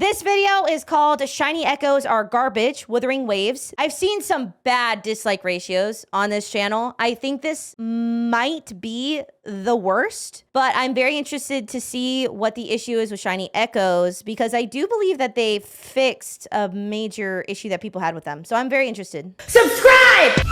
This video is called Shiny Echoes Are Garbage, Wuthering Waves. I've seen some bad dislike ratios on this channel. I think this might be the worst, but I'm very interested to see what the issue is with Shiny Echoes because I do believe that they fixed a major issue that people had with them. So I'm very interested. Subscribe!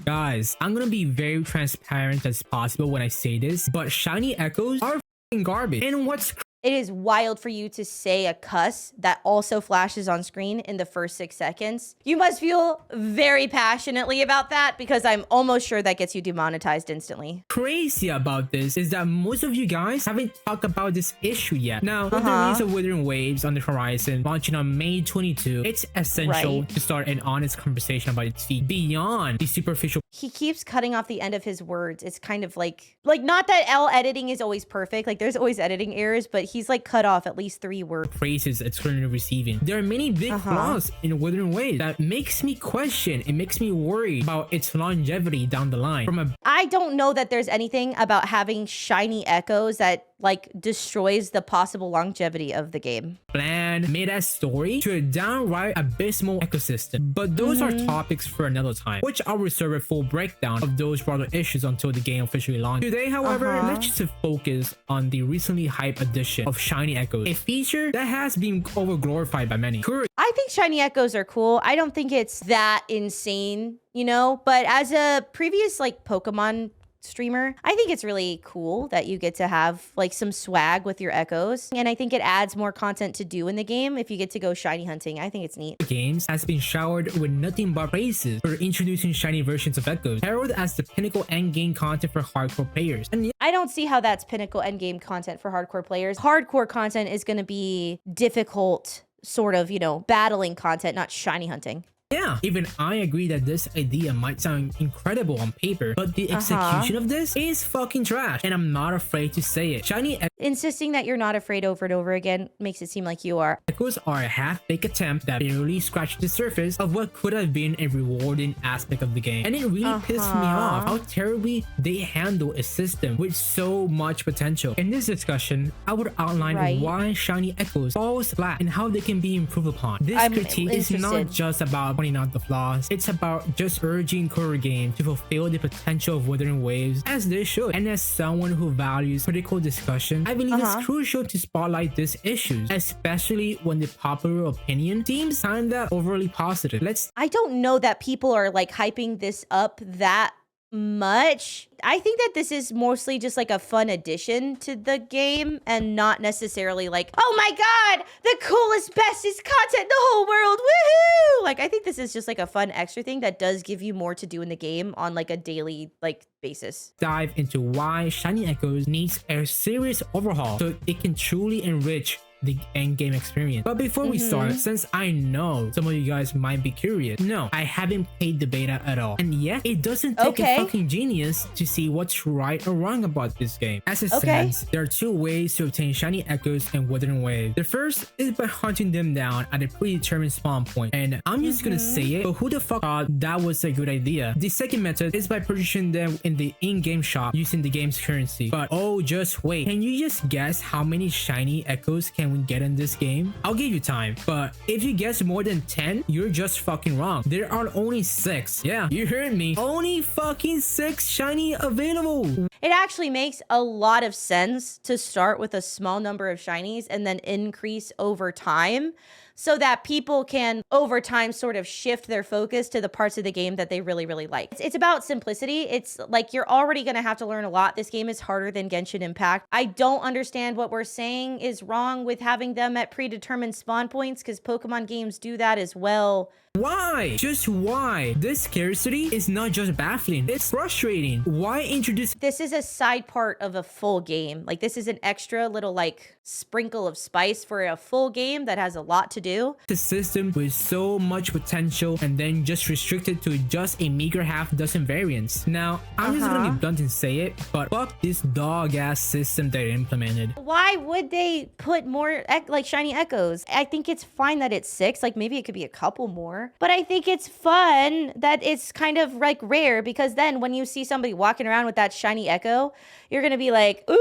Guys, I'm gonna be very transparent as possible when I say this, but Shiny Echoes are f***ing garbage. And what's It is wild for you to say a cuss that also flashes on screen in the first 6 seconds. You must feel very passionately about that because I'm almost sure that gets you demonetized instantly. crazy about this is that most of you guys haven't talked about this issue yet. Now, with the release of Wuthering Waves on the horizon, launching on May 22, it's essential to start an honest conversation about its feat beyond the superficial. He keeps cutting off the end of his words. It's kind of like not that L editing is always perfect. Like there's always editing errors, but he's like cut off at least 3 words. Praises it's currently receiving. There are many big flaws in Wuthering Waves that makes me question. It makes me worry about its longevity down the line. I don't know that there's anything about having shiny echoes that like destroys the possible longevity of the game. Bland mid-ass story to a downright abysmal ecosystem. But those are topics for another time, which I'll reserve a full breakdown of those broader issues until the game officially launches. Today, however, let's just focus on the recently hyped addition of Shiny Echoes, a feature that has been over-glorified by many. I think shiny echoes are cool. I don't think it's that insane, you know, but as a previous like Pokemon streamer, I think it's really cool that you get to have like some swag with your echoes, and I think it adds more content to do in the game if you get to go shiny hunting. I think it's neat. Games has been showered with nothing but praises for introducing shiny versions of echoes, heralded as the pinnacle endgame content for hardcore players. And I don't see how that's pinnacle endgame content for hardcore players. Hardcore content is going to be difficult, sort of, you know, battling content, not shiny hunting. yeah, even I agree that this idea might sound incredible on paper, but the execution of this is fucking trash, and I'm not afraid to say it. Shiny Insisting that you're not afraid over and over again makes it seem like you are. Echoes are a half-baked attempt that barely scratched the surface of what could have been a rewarding aspect of the game, and it really pissed me off how terribly they handle a system with so much potential. In this discussion, I would outline why Shiny Echoes falls flat and how they can be improved upon. This critique is not just about pointing out the flaws, it's about just urging core games to fulfill the potential of Wuthering Waves as they should. And as someone who values critical discussion, I believe it's crucial to spotlight these issues, especially when the popular opinion seems kinda overly positive. I don't know that people are like hyping this up that much. I think that this is mostly just like a fun addition to the game and not necessarily like, oh my god, the coolest, bestest content in the whole world, woohoo! Like, I think this is just like a fun extra thing that does give you more to do in the game on like a daily like basis. Dive into why Shiny Echoes needs a serious overhaul so it can truly enrich the end game experience. But before we start, since I know some of you guys might be curious, no, I haven't played the beta at all, and yet it doesn't take a fucking genius to see what's right or wrong about this game. As it stands, there are 2 ways to obtain Shiny Echoes and Wuthering Waves. The first is by hunting them down at a predetermined spawn point, and I'm just gonna say it, but who the fuck thought that was a good idea? The second method is by purchasing them in the in-game shop using the game's currency. But oh, just wait, can you just guess how many Shiny Echoes can we get in this game? I'll give you time, but if you guess more than 10, you're just fucking wrong. There are only 6. Yeah, you heard me. Only fucking 6 shiny available. It actually makes a lot of sense to start with a small number of shinies and then increase over time, so that people can over time sort of shift their focus to the parts of the game that they really, really like. It's about simplicity. It's like you're already gonna have to learn a lot. This game is harder than Genshin Impact. I don't understand what we're saying is wrong with having them at predetermined spawn points, because Pokemon games do that as well. Why? Just why? This scarcity is not just baffling, it's frustrating. Why introduce— This is a side part of a full game. Like, this is an extra little like sprinkle of spice for a full game that has a lot to do. the system with so much potential and then just restricted to just a meager half-dozen variants. Now, I'm just gonna be blunt and say it, but fuck this dog-ass system they implemented. Why would they put more like shiny echoes? I think it's fine that it's 6. Like, maybe it could be a couple more, but I think it's fun that it's kind of like rare, because then when you see somebody walking around with that shiny echo Echo, you're gonna be like, ooh,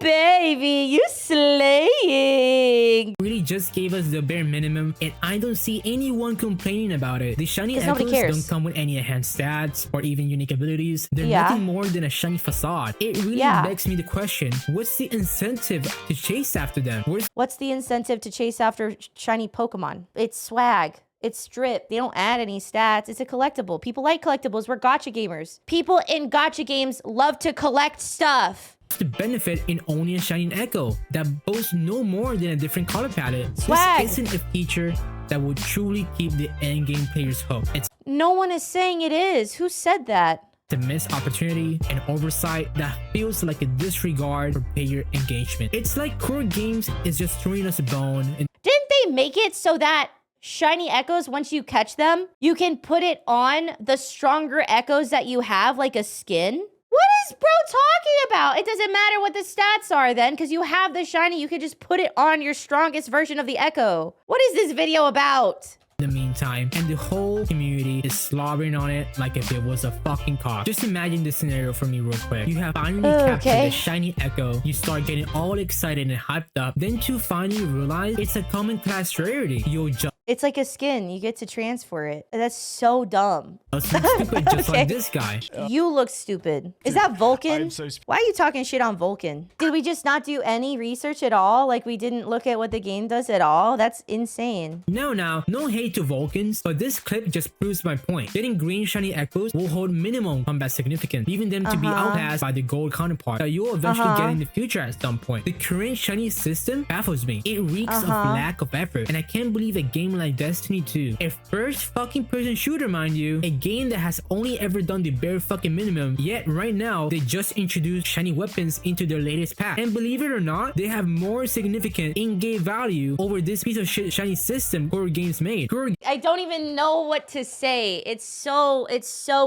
baby, you slaying. Really just gave us the bare minimum, and I don't see anyone complaining about it. The shiny Echoes don't come with any enhanced stats or even unique abilities. They're nothing more than a shiny facade. It really begs me the question, what's the incentive to chase after them? What's the incentive to chase after shiny Pokemon? It's swag. It's strip. They don't add any stats. It's a collectible. People like collectibles. We're gacha gamers. People in gacha games love to collect stuff. The benefit in owning a shiny Echo that boasts no more than a different color palette. Swag. This isn't a feature that will truly keep the endgame players hooked. No one is saying it is. Who said that? The missed opportunity and oversight that feels like a disregard for player engagement. It's like core games is just throwing us a bone. Didn't they make it so that shiny Echoes, once you catch them, you can put it on the stronger Echoes that you have, like a skin? What is bro talking about? It doesn't matter what the stats are then, because you have the shiny, you can just put it on your strongest version of the Echo. What is this video about? In the meantime, and the whole community is slobbering on it like if it was a fucking cock. Just imagine this scenario for me real quick. You have finally captured the shiny Echo, you start getting all excited and hyped up, then to finally realize it's a common class rarity. You'll just It's like a skin. You get to transfer it. That's so dumb. stupid, just like this guy. You look stupid. Is that Vulcan? Why are you talking shit on Vulcan? Did we just not do any research at all? Like we didn't look at what the game does at all? That's insane. No hate to Vulcans, but this clip just proves my point. Getting green shiny Echoes will hold minimum combat significance, leaving them to be outclassed by the gold counterpart that you'll eventually get in the future at some point. The current shiny system baffles me. It reeks of lack of effort, and I can't believe a game like Destiny 2, a first fucking person shooter, mind you, a game that has only ever done the bare fucking minimum, yet right now they just introduced shiny weapons into their latest pack, and believe it or not, they have more significant in-game value over this piece of shit shiny system core games made. I don't even know what to say. It's so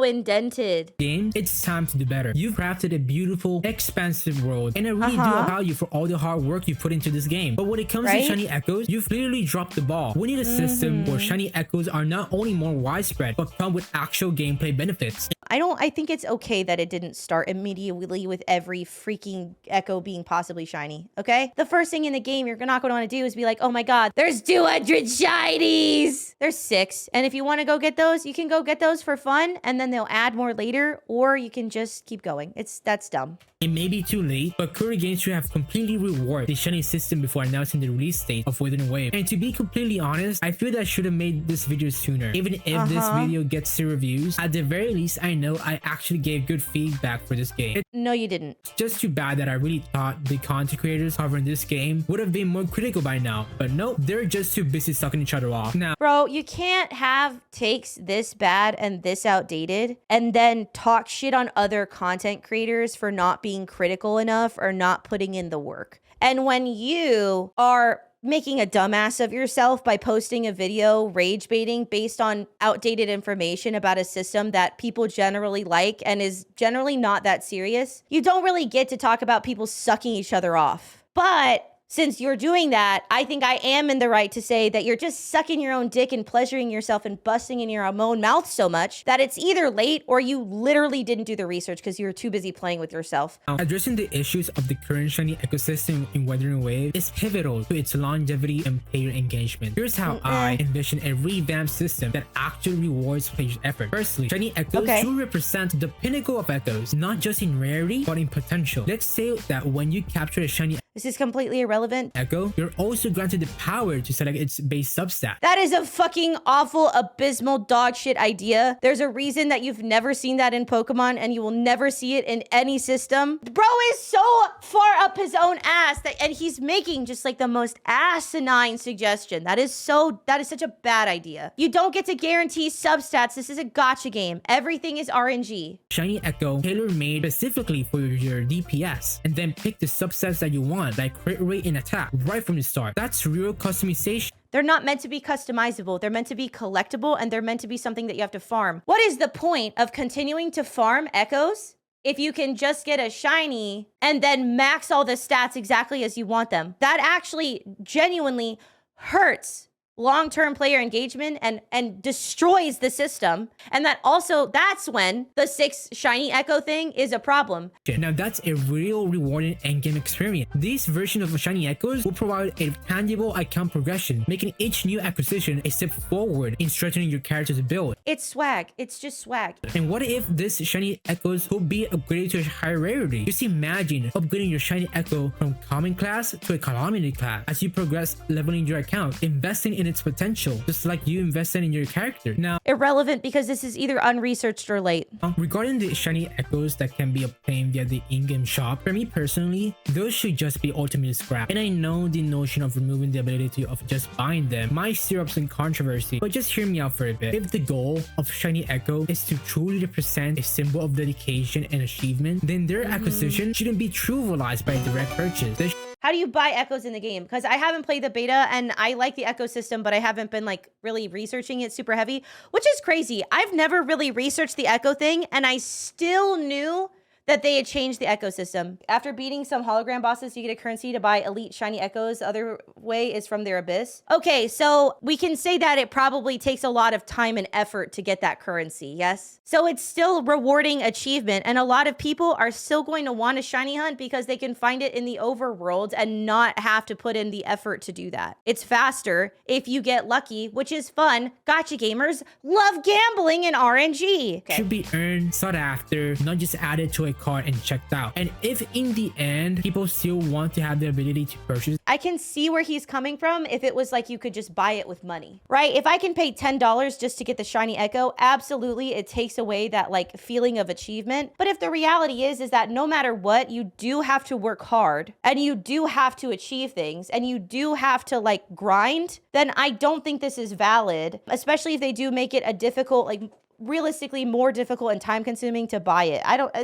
indented. Game, it's time to do better. You've crafted a beautiful, expansive world, and I really do applaud you for all the hard work you put into this game. But when it comes to shiny Echoes, you've clearly dropped the ball. We need a system where shiny Echoes are not only more widespread, but come with actual gameplay benefits. I think it's okay that it didn't start immediately with every freaking Echo being possibly shiny, okay? The first thing in the game you're not going to want to do is be like, oh my god, there's 200 shinies! There's 6. And if you want to go get those, you can go get those for fun, and then they'll add more later, or you can just keep going. That's dumb. It may be too late, but current games should have completely reworked the shiny system before announcing the release date of Wuthering Wave. And to be completely honest, I feel that I should have made this video sooner. Even if this video gets 0 reviews, at the very least, I know I actually gave good feedback for this game. No, you didn't. It's just too bad that I really thought the content creators covering this game would have been more critical by now. But nope, they're just too busy sucking each other off. Now, bro, you can't have takes this bad and this outdated and then talk shit on other content creators for not being critical enough or not putting in the work. And when you are making a dumbass of yourself by posting a video rage baiting based on outdated information about a system that people generally like and is generally not that serious, you don't really get to talk about people sucking each other off. But since you're doing that, I think I am in the right to say that you're just sucking your own dick and pleasuring yourself and busting in your own mouth so much that it's either late or you literally didn't do the research because you were too busy playing with yourself. Addressing the issues of the current shiny ecosystem in Wuthering Wave is pivotal to its longevity and player engagement. Here's how I envision a revamped system that actually rewards players' effort. Firstly, shiny Echoes do represent the pinnacle of Echoes, not just in rarity, but in potential. Let's say that when you capture a shiny This is completely irrelevant. Echo, you're also granted the power to select its base substat. That is a fucking awful, abysmal dog shit idea. There's a reason that you've never seen that in Pokemon and you will never see it in any system. Bro is so far up his own ass and he's making just like the most asinine suggestion. That is such a bad idea. You don't get to guarantee substats. This is a gacha game. Everything is RNG. Shiny Echo, tailor-made specifically for your DPS, and then pick the subsets that you want, like crit rate and attack, right from the start. That's real customization. They're not meant to be customizable. They're meant to be collectible, and they're meant to be something that you have to farm. What is the point of continuing to farm Echoes if you can just get a shiny and then max all the stats exactly as you want them? That actually genuinely hurts long-term player engagement and destroys the system. And that's when the 6 shiny echo thing is a problem. Now that's a real rewarding endgame experience. This version of shiny echoes will provide a tangible account progression, making each new acquisition a step forward in strengthening your character's build. It's swag. It's just swag. And what if this shiny echoes could be upgraded to a higher rarity? Just imagine upgrading your shiny echo from common class to a calamity class as you progress leveling your account, investing in its potential, just like you invested in your character. Now, irrelevant because this is either unresearched or late. Regarding the shiny echoes that can be obtained via the in-game shop, for me personally, those should just be ultimately scrapped. And I know the notion of removing the ability of just buying them might stir up some controversy, but just hear me out for a bit. If the goal of shiny echo is to truly represent a symbol of dedication and achievement, then their acquisition shouldn't be trivialized by a direct purchase. How do you buy echoes in the game? Because I haven't played the beta and I like the echo system, but I haven't been like really researching it super heavy, which is crazy. I've never really researched the echo thing and I still knew that they had changed the ecosystem. After beating some hologram bosses, you get a currency to buy elite shiny echoes. The other way is from their abyss. Okay, so we can say that it probably takes a lot of time and effort to get that currency, yes? So it's still rewarding achievement, and a lot of people are still going to want a shiny hunt because they can find it in the overworld and not have to put in the effort to do that. It's faster if you get lucky, which is fun. Gotcha gamers love gambling and RNG. Okay. Should be earned, sought after, not just added to a card and checked out. And if in the end people still want to have the ability to purchase, I can see where he's coming from if it was like you could just buy it with money, right? If I can pay $10 just to get the shiny echo, absolutely it takes away that like feeling of achievement. But if the reality is that no matter what, you do have to work hard and you do have to achieve things and you do have to like grind, then I don't think this is valid, especially if they do make it a difficult, like realistically more difficult and time consuming to buy it. I don't,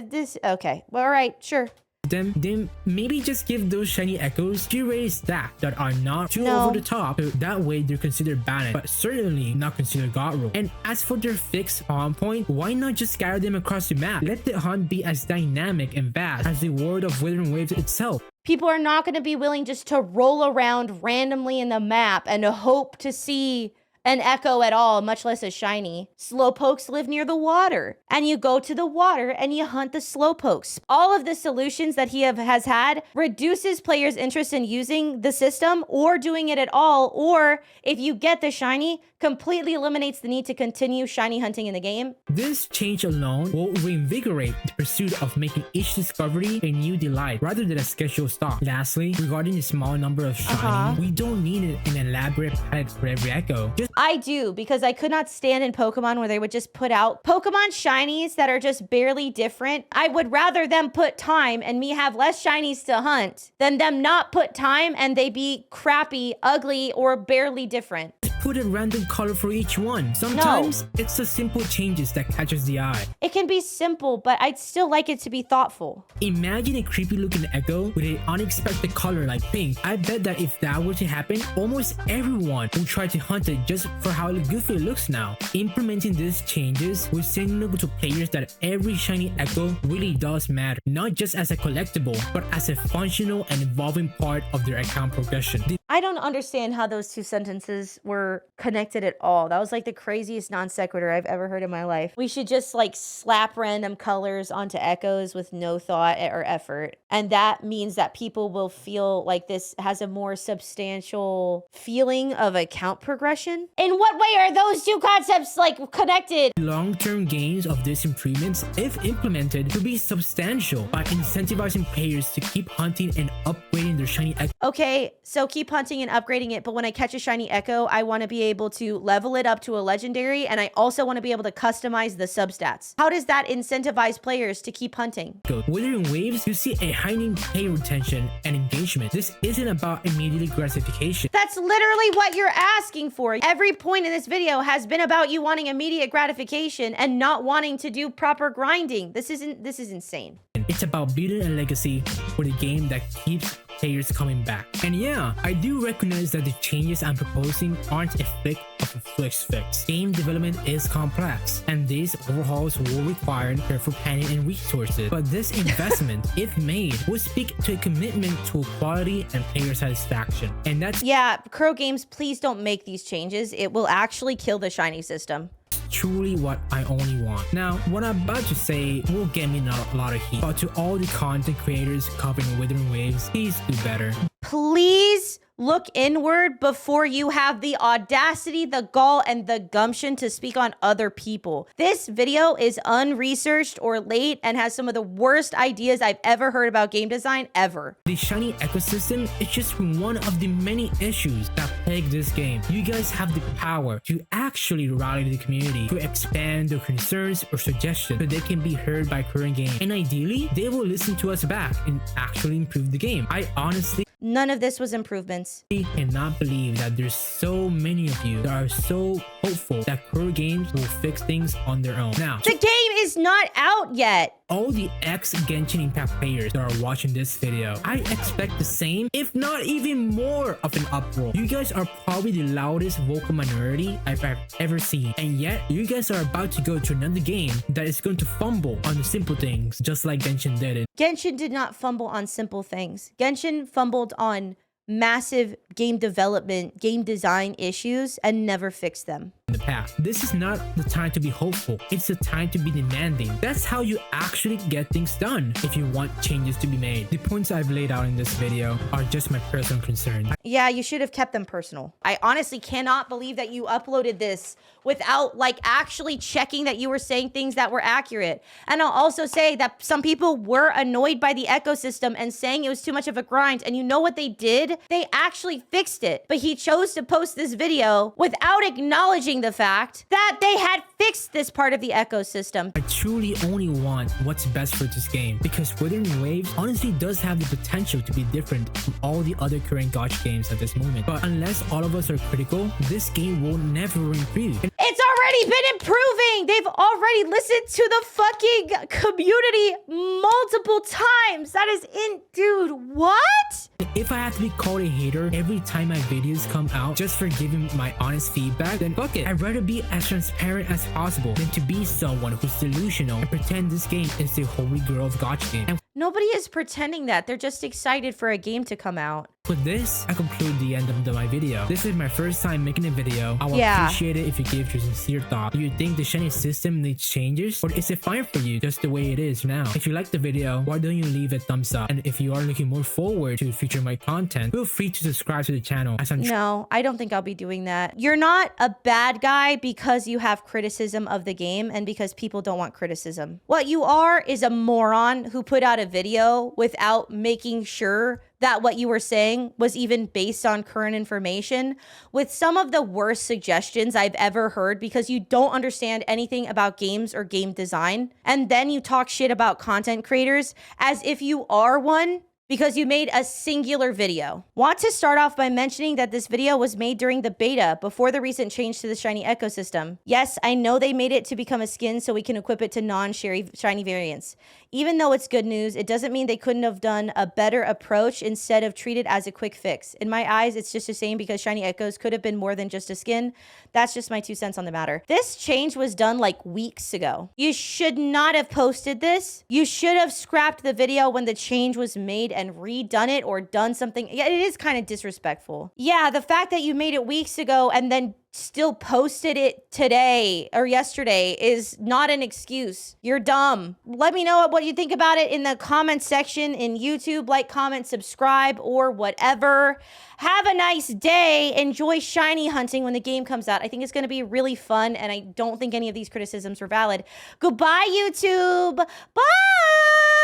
okay. Well, all right, sure. Then maybe just give those shiny echoes G-rated stats that are not too over the top, so that way they're considered balanced, but certainly not considered god roll. And as for their fixed spawn point, why not just scatter them across the map? Let the hunt be as dynamic and vast as the world of Wuthering Waves itself. People are not going to be willing just to roll around randomly in the map and hope to see an echo at all, much less a shiny. Slowpokes live near the water, and you go to the water and you hunt the slowpokes. All of the solutions that he has had reduces players' interest in using the system or doing it at all, or if you get the shiny, completely eliminates the need to continue shiny hunting in the game. This change alone will reinvigorate the pursuit of making each discovery a new delight rather than a scheduled stop. Lastly, regarding the small number of shiny, we don't need an elaborate palette for every echo. I do, because I could not stand in Pokemon where they would just put out Pokemon shinies that are just barely different. I would rather them put time and me have less shinies to hunt than them not put time and they be crappy, ugly, or barely different. Put a random color for each one. Sometimes it's the simple changes that catches the eye. It can be simple, but I'd still like it to be thoughtful. Imagine a creepy looking echo with an unexpected color like pink. I bet that if that were to happen, almost everyone would try to hunt it just for how goofy it looks now. Implementing these changes will signal to players that every shiny echo really does matter, not just as a collectible, but as a functional and evolving part of their account progression. I don't understand how those two sentences were connected at all. That was like the craziest non sequitur I've ever heard in my life. We should just like slap random colors onto echoes with no thought or effort. And that means that people will feel like this has a more substantial feeling of account progression. In what way are those two concepts like connected? Long-term gains of these improvements, if implemented, could be substantial by incentivizing players to keep hunting and upgrading their shiny echo. Okay, so keep hunting and upgrading it, but when I catch a shiny echo, I want to be able to level it up to a legendary, and I also want to be able to customize the substats. How does that incentivize players to keep hunting? Wuthering Waves, you see a heightened player retention and engagement. This isn't about immediate gratification. That's literally what you're asking for. Every point in this video has been about you wanting immediate gratification and not wanting to do proper grinding. This is insane. It's about building a legacy for the game that keeps players coming back. And yeah, I do recognize that the changes I'm proposing aren't a flick of a fix. Game development is complex, and these overhauls will require careful planning and resources. But this investment, if made, will speak to a commitment to quality and player satisfaction. And that's Crow Games, please don't make these changes. It will actually kill the shiny system. Truly what I only want. Now, what I'm about to say will get me a lot of heat, but to all the content creators covering Wuthering Waves, please do better. Please look inward before you have the audacity, the gall, and the gumption to speak on other people. This video is unresearched or late and has some of the worst ideas I've ever heard about game design ever. The shiny ecosystem is just one of the many issues that plague this game. You guys have the power to actually rally the community to expand their concerns or suggestions so they can be heard by current game. And ideally, they will listen to us back and actually improve the game. I honestly None of this was improvements. I cannot believe that there's so many of you that are so hopeful that Crow Games will fix things on their own. Now, the game is not out yet. All the ex-Genshin Impact players that are watching this video, I expect the same, if not even more of an uproar. You guys are probably the loudest vocal minority I've ever seen, and yet you guys are about to go to another game that is going to fumble on the simple things, just like Genshin did it. Genshin did not fumble on simple things. Genshin fumbled on massive game development, game design issues, and never fixed them. In the past, this is not the time to be hopeful. It's the time to be demanding. That's how you actually get things done if you want changes to be made. The points I've laid out in this video are just my personal concern. Yeah, you should have kept them personal. I honestly cannot believe that you uploaded this without like actually checking that you were saying things that were accurate. And I'll also say that some people were annoyed by the ecosystem and saying it was too much of a grind. And you know what they did? They actually fixed it. But he chose to post this video without acknowledging the fact that they had fixed this part of the ecosystem. I truly only want what's best for this game, because Wuthering Waves honestly does have the potential to be different from all the other current gacha games at this moment. But unless all of us are critical, this game will never improve. It's already been improving. They've already listened to the fucking community multiple times. That is dude, what? If I have to be called a hater every time my videos come out just for giving my honest feedback, then fuck it. I'd rather be as transparent as possible than to be someone who's delusional and pretend this game is the holy grail of gacha game. And nobody is pretending that. They're just excited for a game to come out. with this, I conclude the end of my video. This is my first time making a video. I would appreciate it if you gave your sincere thought. Do you think the shiny system needs changes? Or is it fine for you just the way it is now? If you like the video, why don't you leave a thumbs up? And if you are looking more forward to feature my content, feel free to subscribe to the channel. As I'm No, I don't think I'll be doing that. You're not a bad guy because you have criticism of the game and because people don't want criticism. What you are is a moron who put out a video without making sure that what you were saying was even based on current information, with some of the worst suggestions I've ever heard because you don't understand anything about games or game design. And then you talk shit about content creators as if you are one because you made a singular video. Want to start off by mentioning that this video was made during the beta before the recent change to the shiny ecosystem. Yes, I know they made it to become a skin so we can equip it to non-shiny variants. Even though it's good news, it doesn't mean they couldn't have done a better approach instead of treat it as a quick fix. In my eyes, it's just the same because shiny echoes could have been more than just a skin. That's just my 2 cents on the matter. This change was done like weeks ago. You should not have posted this. You should have scrapped the video when the change was made and redone it or done something. Yeah, it is kind of disrespectful. Yeah, the fact that you made it weeks ago and then still posted it today or yesterday is not an excuse. You're dumb. Let me know what you think about it in the comment section in YouTube. Like, comment, subscribe, or whatever. Have a nice day. Enjoy shiny hunting when the game comes out. I think it's going to be really fun, and I don't think any of these criticisms are valid. Goodbye, YouTube. Bye!